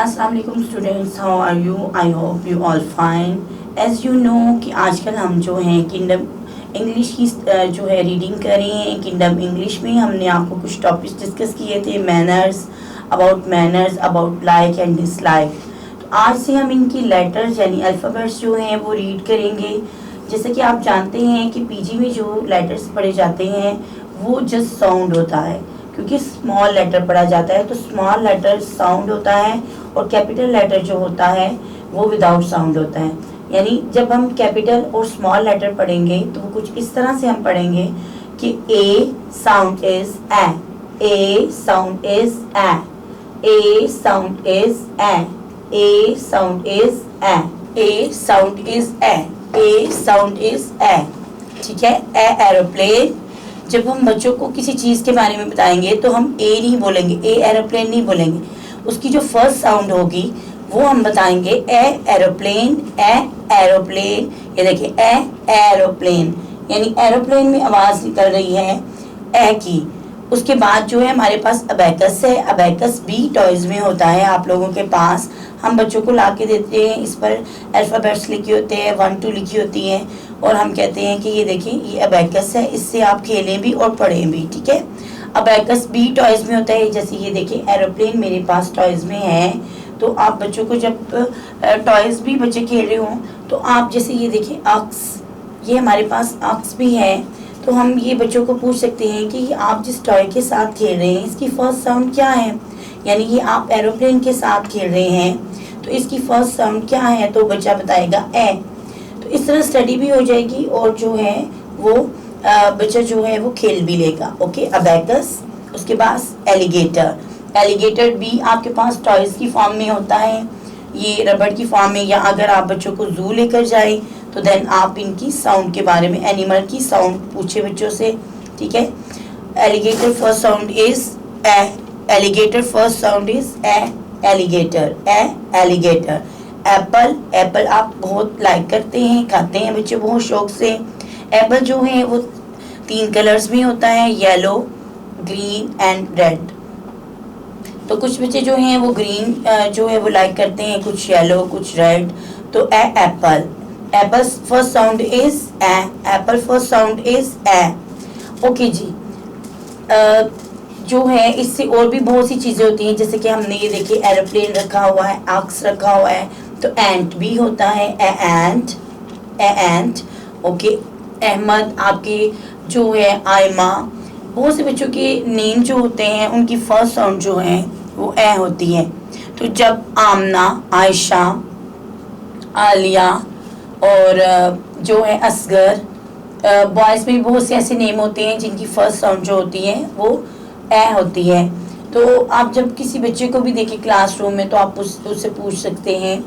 अस्सलाम वालेकुम students, how are you? I hope you all fine. As you know कि आजकल हम जो हैं किंगडम इंग्लिश की जो है रीडिंग कर रहे हैं। किंगडम इंग्लिश में हमने आपको कुछ टॉपिक्स डिस्कस किए थे, manners, about like and dislike. तो आज से हम इनकी लेटर्स यानी अल्फ़ाबेट्स जो हैं वो रीड करेंगे। जैसे कि आप जानते हैं कि पीजी में जो लेटर्स पढ़े जाते हैं वो जस्ट साउंड होता है, क्योंकि स्मॉल लेटर पढ़ा जाता है तो स्मॉल लेटर साउंड होता है और कैपिटल लेटर जो होता है वो विदाउट साउंड होता है। यानी जब हम कैपिटल और स्मॉल लेटर पढ़ेंगे तो वो कुछ इस तरह से हम पढ़ेंगे कि A sound is A, A sound is A, A sound is A, A sound is A, A sound is A, A sound is A. ठीक है, ए एरोप्लेन। जब हम बच्चों को किसी चीज़ के बारे में बताएंगे तो हम ए नहीं बोलेंगे, ए एरोप्लेन नहीं बोलेंगे। उसकी जो फर्स्ट साउंड होगी वो हम बताएंगे ए एरोप्लेन, ए एरोप्लेन। ये देखिए ए एरोप्लेन, यानी एरोप्लेन में आवाज़ निकल रही है ए की। उसके बाद जो है हमारे पास अबैकस है। अबैकस भी टॉयज़ में होता है आप लोगों के पास। हम बच्चों को ला के देते हैं, इस पर अल्फ़ाबेट्स लिखे होते हैं, 1 2 लिखी होती हैं और हम कहते हैं कि ये देखिए ये अबैकस है, इससे आप खेलें भी और पढ़ें भी। ठीक है, अबैकस भी टॉयज़ में होता है। जैसे ये देखिए एरोप्लेन मेरे पास टॉयज़ में है, तो आप बच्चों को जब टॉयज़ भी बच्चे खेल रहे हों तो आप जैसे ये देखिए अक्स, ये हमारे पास अक्स भी है, तो हम ये बच्चों को पूछ सकते हैं कि आप जिस टॉय के साथ खेल रहे हैं इसकी फर्स्ट साउंड क्या है। यानी ये आप एरोप्लेन के साथ खेल रहे हैं तो इसकी फर्स्ट साउंड क्या है, तो बच्चा बताएगा ए। तो इस तरह स्टडी भी हो जाएगी और जो है वो बच्चा जो है वो खेल भी लेगा। Okay, abacus. उसके बाद एलिगेटर। एलिगेटर भी आपके पास टॉयज़ की फॉर्म में होता है, ये रबड़ की फॉर्म में, या अगर आप बच्चों को जू लेकर जाए तो देन आप इनकी साउंड के बारे में, एनिमल की साउंड पूछे बच्चों से। ठीक है, alligator first sound is A, alligator first sound is A, alligator, A alligator. Apple, Apple आप बहुत लाइक करते हैं, खाते हैं बच्चे बहुत शौक से। एप्पल जो है वो 3 कलर्स में होता है, येलो, ग्रीन एंड रेड। तो कुछ बच्चे जो हैं वो ग्रीन जो है वो लाइक करते हैं, कुछ येलो, कुछ रेड। तो A apple, apple first sound is A, apple first sound is A. Okay जी, जो है इससे और भी बहुत सी चीज़ें होती हैं, जैसे कि हमने ये देखिए एरोप्लेन रखा हुआ है, आक्स रखा हुआ है, तो एंट भी होता है, ए एंट, ए एंट। ओके, अहमद आपके जो है, आयमा, बहुत से बच्चों के नेम जो होते हैं उनकी फर्स्ट साउंड जो है वो ए होती है। तो जब आमना, आयशा, आलिया और जो है असगर, बॉयज़ में भी बहुत से ऐसे नेम होते हैं जिनकी फर्स्ट साउंड जो होती है वो ए होती है। तो आप जब किसी बच्चे को भी देखें क्लासरूम में तो आप उससे पूछ सकते हैं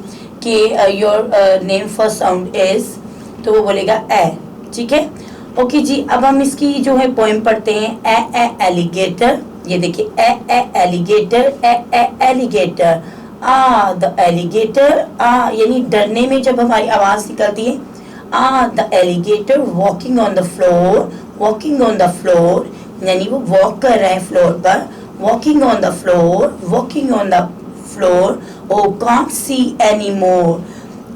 कि your name first sound is, तो वो बोलेगा ए। ठीक है, ओके जी। अब हम इसकी जो है पोएम पढ़ते हैं। ए एलिगेटर, ये देखिए A alligator, A alligator, the alligator, यानी डरने में जब हमारी आवाज़ निकलती है, the alligator walking on the floor, walking on the floor, यानी वो वॉक कर रहा है फ्लोर पर, walking on the floor, walking on the floor. Oh can't see any more,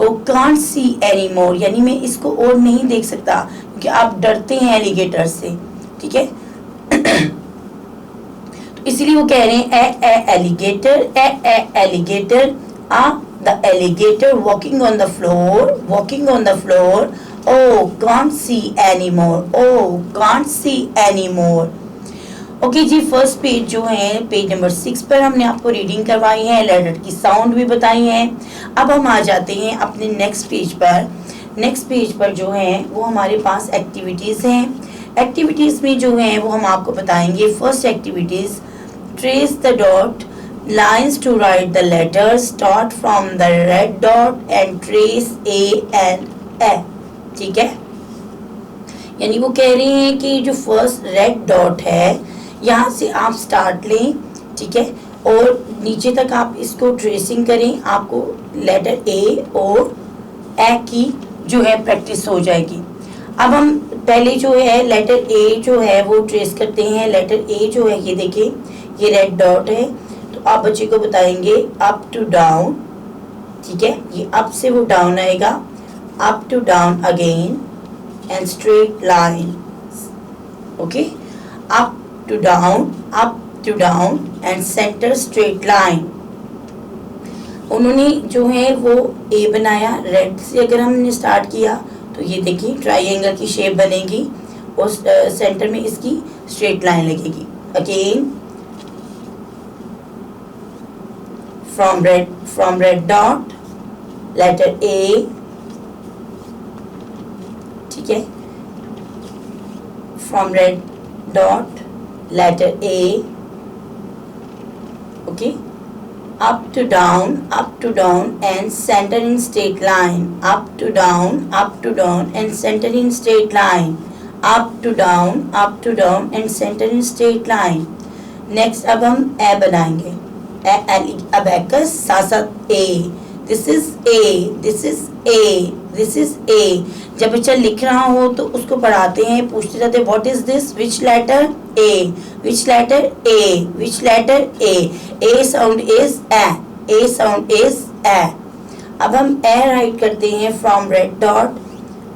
oh can't see any more, यानी मैं इसको और नहीं देख सकता, क्योंकि आप डरते हैं एलिगेटर से। ठीक है, तो इसीलिए वो कह रहे हैं A alligator, A alligator, the alligator walking on the floor, walking on the floor. Oh can't see any more, oh can't see any more. Okay जी, फर्स्ट पेज जो है पेज नंबर 6 पर हमने आपको रीडिंग करवाई है, लेटर की sound भी बताई है। अब हम आ जाते हैं अपने नेक्स्ट पेज पर। नेक्स्ट पेज पर जो है वो हमारे पास एक्टिविटीज़ हैं। एक्टिविटीज़ में जो है वो हम आपको बताएंगे। First activities, trace the dot lines to write the letters, start from the red dot and trace A and A. ठीक है, यानी वो कह रहे हैं कि जो फर्स्ट रेड डॉट है यहाँ से आप स्टार्ट लें। ठीक है, और नीचे तक आप इसको ट्रेसिंग करें, आपको लेटर ए और ए की जो है प्रैक्टिस हो जाएगी। अब हम पहले जो है लेटर ए जो है वो ट्रेस करते हैं। लेटर ए जो है ये देखिए ये रेड डॉट है, तो आप बच्चे को बताएंगे अप टू डाउन, ठीक है, ये अप से वो डाउन आएगा, up to down again and straight line, okay, up to down and centre straight line. उन्होंने जो है वो ए बनाया, रेड से अगर हमने स्टार्ट किया तो ये देखिए ट्राइंगल की शेप बनेगी और सेंटर में इसकी स्ट्रेट लाइन लगेगी। Again from red dot letter A, ठीक है, from red dot letter A, okay, up to down and center in straight line, up to down and center in straight line, up to down and center in straight line। Next अब हम ए बनाएंगे, abacus साथ साथ ए, this is a. जब बच्चा लिख रहा हो तो उसको पढ़ाते हैं, पूछते रहते हैं what is this, which letter A, which letter A, which letter A sound is A sound is A. अब हम ए राइट करते हैं फ्रॉम रेड डॉट,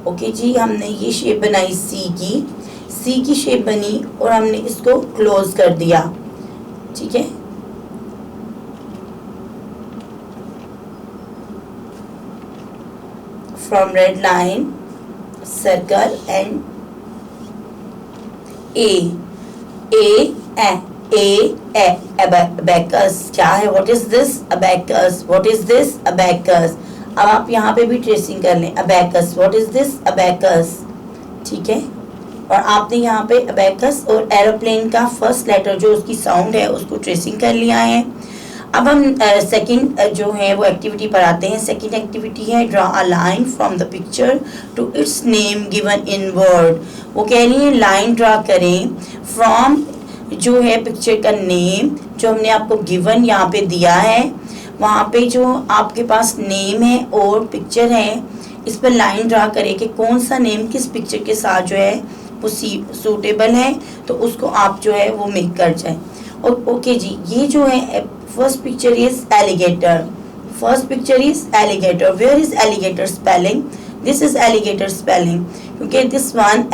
ओके जी, हमने ये शेप बनाई सी की शेप बनी और हमने इसको क्लोज कर दिया, ठीक है। From red line circle and abacus क्या है, what is this abacus, what is this abacus। अब आप यहाँ पे भी ट्रेसिंग कर लें, abacus, what is this abacus, ठीक है। और आपने यहाँ पे abacus और एरोप्लेन का फर्स्ट लेटर जो उसकी साउंड है उसको ट्रेसिंग कर लिया है। अब हम सेकंड जो है वो एक्टिविटी पर आते हैं। सेकंड एक्टिविटी है draw a line from the picture to its name given in word. वो कह रही है लाइन ड्रा करें फ्रॉम जो है पिक्चर का नेम जो हमने आपको गिवन यहाँ पे दिया है, वहाँ पे जो आपके पास नेम है और पिक्चर है, इस पर लाइन ड्रा करें कि कौन सा नेम किस पिक्चर के साथ जो है वो सूटेबल है, तो उसको आप जो है वो मेक कर जाए। और ओके जी, ये जो है first picture is alligator, first picture is alligator. Where is alligator spelling, this is alligator spelling, क्योंकि this one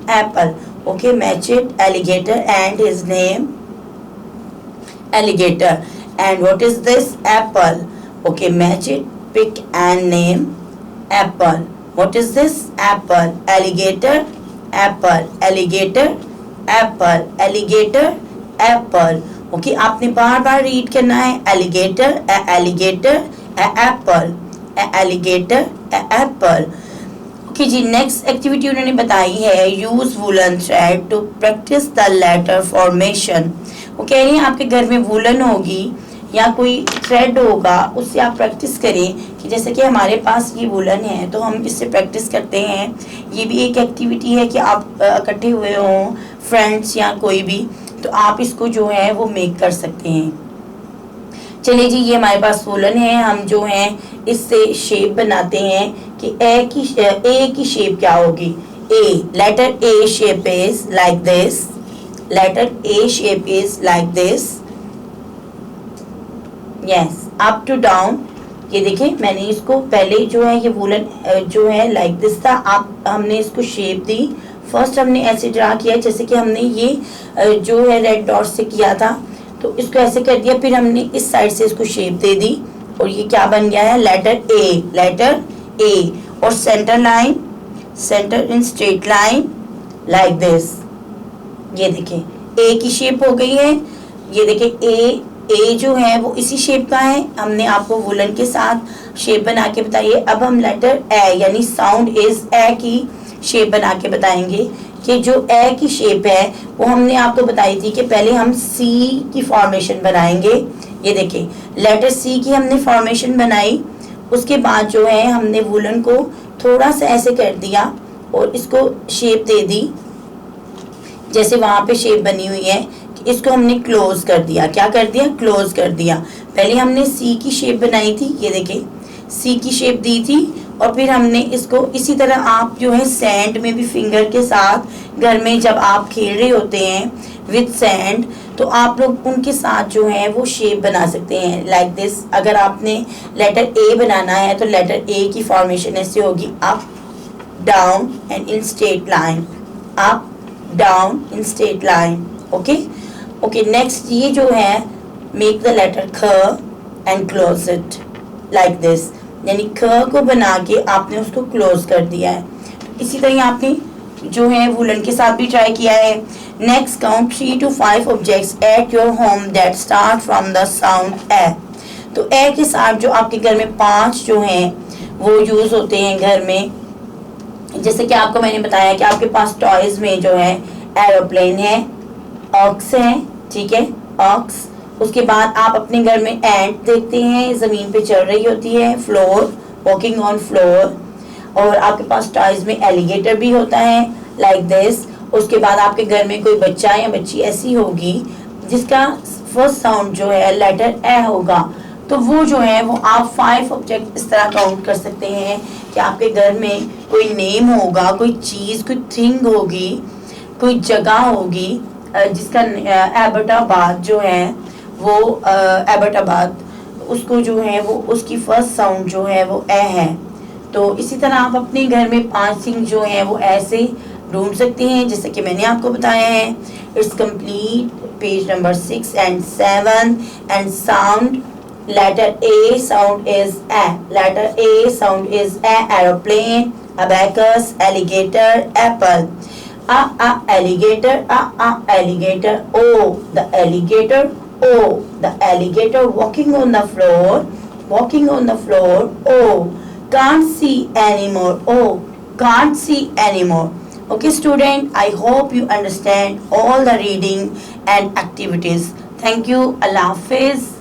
apple, okay, match it, alligator and his name alligator, and what is this apple, okay, match it, pick and name apple, what is this apple, alligator alligator okay, आपने बार बार read करना है alligator apple। Okay जी, next activity उन्होंने बताई है use woollen thread to practise the letter formation. वो कह रही हैं आपके घर में वुलन होगी या कोई थ्रेड होगा, उससे आप प्रैक्टिस करें कि जैसे कि हमारे पास ये वुलन है तो हम इससे प्रैक्टिस करते हैं। ये भी एक एक्टिविटी है कि आप इकट्ठे हुए हों फ्रेंड्स या कोई भी, तो आप इसको जो है वो मेक कर सकते हैं। चलिए जी, ये हमारे पास वुलन है, हम जो है इससे शेप बनाते हैं कि ए की शेप क्या होगी। A, letter A shape is like this, letter A shape is like this, yes, up to down. ये देखिए मैंने इसको पहले जो है ये वुलन जो है लाइक दिस था, आप हमने इसको शेप दी। फर्स्ट हमने ऐसे ड्रा किया जैसे कि हमने ये जो है रेड डॉट से किया था, तो इसको ऐसे कर दिया, फिर हमने इस साइड से इसको शेप दे दी और ये क्या बन गया है, लेटर ए और centre in straight line like this. ये देखिए ए की शेप हो गई है। ये देखिए ए जो है वो इसी शेप का है, हमने आपको वुलन के साथ शेप बना के बताई है। अब हम लेटर ए यानी साउंड इज ए की शेप बना के बताएंगे कि जो ए की शेप है वो हमने आपको बताई थी कि पहले हम सी की फॉर्मेशन बनाएंगे। ये देखिए लेटर सी की हमने फॉर्मेशन बनाई, उसके बाद जो है हमने वुलन को थोड़ा सा ऐसे कर दिया और इसको शेप दे दी, जैसे वहाँ पे शेप बनी हुई है, इसको हमने क्लोज कर दिया। क्या कर दिया, क्लोज कर दिया। पहले हमने सी की शेप बनाई थी, ये देखिए सी की शेप दी थी, और फिर हमने इसको इसी तरह आप जो है सैंड में भी फिंगर के साथ घर में जब आप खेल रहे होते हैं विथ सैंड, तो आप लोग उनके साथ जो है वो शेप बना सकते हैं लाइक दिस। अगर आपने लेटर ए बनाना है तो लेटर ए की फॉर्मेशन ऐसे होगी, up down and in straight line, up down in straight line. Okay next ये जो है मेक द लेटर ख and close it like this, यानी ख को बना के आपने उसको क्लोज कर दिया है। इसी तरह आपने जो है वुलन के साथ भी ट्राई किया है। Next count 3 to 5 objects at your home that start from the sound A. तो ए के साथ जो आपके घर में 5 जो हैं वो यूज होते हैं घर में। जैसे कि आपको मैंने बताया कि आपके पास टॉयज में जो है एरोप्लेन है, ऑक्स है, ठीक है, ऑक्स। उसके बाद आप अपने घर में एंट देखते हैं, जमीन पे चल रही होती है, फ्लोर, वॉकिंग ऑन फ्लोर। और आपके पास टॉयज में एलिगेटर भी होता है लाइक दिस। उसके बाद आपके घर में कोई बच्चा या बच्ची ऐसी होगी जिसका फर्स्ट साउंड जो है लेटर ए होगा, तो वो जो है वो आप 5 ऑब्जेक्ट इस तरह काउंट कर सकते हैं कि आपके घर में कोई नेम होगा, कोई चीज़, कोई थिंग होगी, कोई जगह होगी जिसका एबटाबाद जो है वो एबटाबाद, उसको जो है वो उसकी फर्स्ट साउंड जो है वो ए है। तो इसी तरह आप अपने घर में 5 थिंग जो है वो ऐसे ढूंढ सकते हैं जैसे कि मैंने आपको बताया है। It's complete page number 6 and 7 and sound letter A sound is A, letter A sound is A, aeroplane, abacus, alligator, apple. Alligator, alligator, oh the alligator, oh the alligator walking on the floor, walking on the floor, oh can't see anymore, oh can't see anymore. Okay student, I hope you understand all the reading and activities. Thank you. Allah Hafiz.